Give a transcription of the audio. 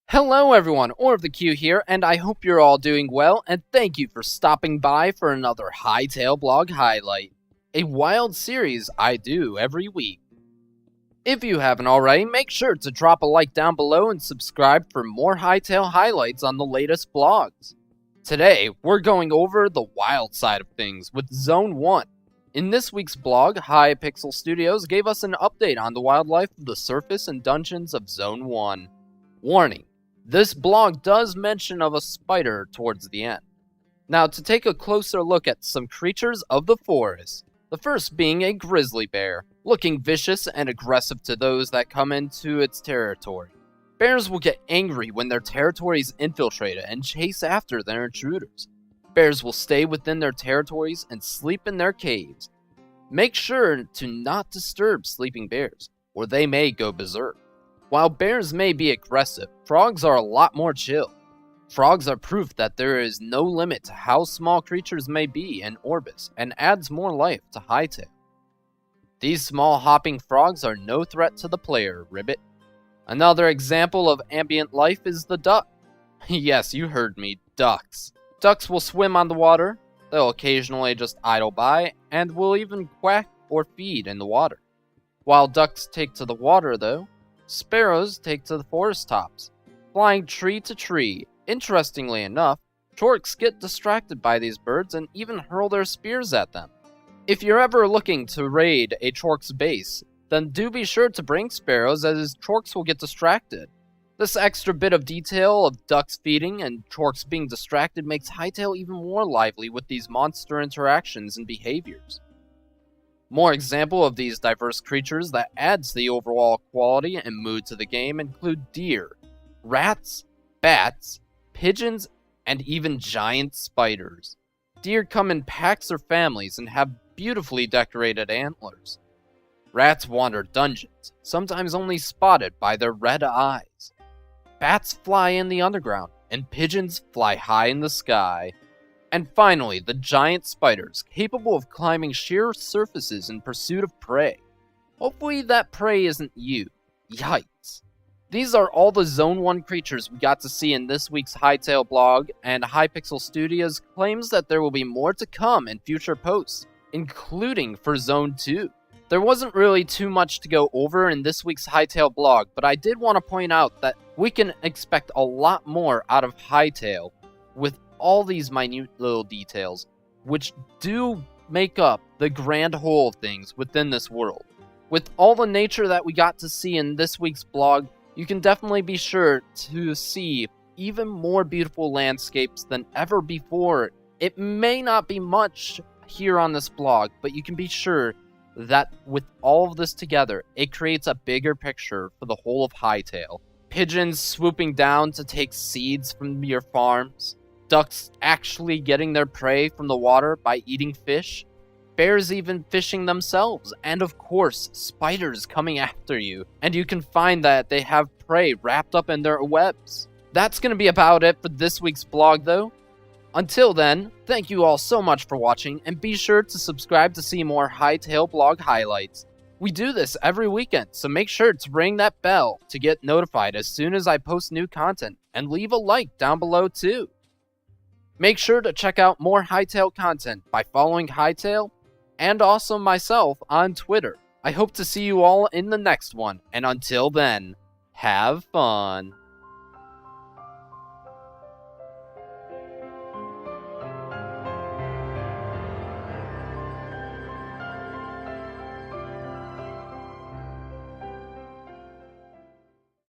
Hello everyone, Orb the Q here, and I hope you're all doing well, and thank you for stopping by for another Hytale blog highlight, a wild series I do every week. If you haven't already, make sure to drop a like down below and subscribe for more Hytale highlights on the latest blogs. Today, we're going over the wild side of things with Zone 1. In this week's blog, Hypixel Studios gave us an update on the wildlife of the surface and dungeons of Zone 1. Warning. This blog does mention of a spider towards the end. Now, to take a closer look at some creatures of the forest, the first being a grizzly bear, looking vicious and aggressive to those that come into its territory. Bears will get angry when their territory is infiltrated and chase after their intruders. Bears will stay within their territories and sleep in their caves. Make sure to not disturb sleeping bears, or they may go berserk. While bears may be aggressive, frogs are a lot more chill. Frogs are proof that there is no limit to how small creatures may be in Orbis, and adds more life to Hytale. These small hopping frogs are no threat to the player, Ribbit. Another example of ambient life is the duck. Yes, you heard me, ducks. Ducks will swim on the water, they'll occasionally just idle by, and will even quack or feed in the water. While ducks take to the water though, sparrows take to the forest tops, flying tree to tree. Interestingly enough, chorks get distracted by these birds and even hurl their spears at them. If you're ever looking to raid a chork's base, then do be sure to bring sparrows, as chorks will get distracted. This extra bit of detail of ducks feeding and chorks being distracted makes Hytale even more lively with these monster interactions and behaviors. More example of these diverse creatures that adds the overall quality and mood to the game include deer, rats, bats, pigeons, and even giant spiders. Deer come in packs or families and have beautifully decorated antlers. Rats wander dungeons, sometimes only spotted by their red eyes. Bats fly in the underground, and pigeons fly high in the sky. And finally, the giant spiders, capable of climbing sheer surfaces in pursuit of prey. Hopefully that prey isn't you. Yikes. These are all the Zone 1 creatures we got to see in this week's Hytale blog, and Hypixel Studios claims that there will be more to come in future posts, including for Zone 2. There wasn't really too much to go over in this week's Hytale blog, but I did want to point out that we can expect a lot more out of Hytale with all these minute little details, which do make up the grand whole of things within this world. With all the nature that we got to see in this week's blog, you can definitely be sure to see even more beautiful landscapes than ever before. It may not be much here on this blog, but you can be sure that with all of this together, it creates a bigger picture for the whole of Hytale. Pigeons swooping down to take seeds from your farms, ducks actually getting their prey from the water by eating fish, bears even fishing themselves, and of course, spiders coming after you, and you can find that they have prey wrapped up in their webs. That's going to be about it for this week's blog though. Until then, thank you all so much for watching, and be sure to subscribe to see more Hytale blog highlights. We do this every weekend, so make sure to ring that bell to get notified as soon as I post new content, and leave a like down below too. Make sure to check out more Hytale content by following Hytale, and also myself on Twitter. I hope to see you all in the next one, and until then, have fun.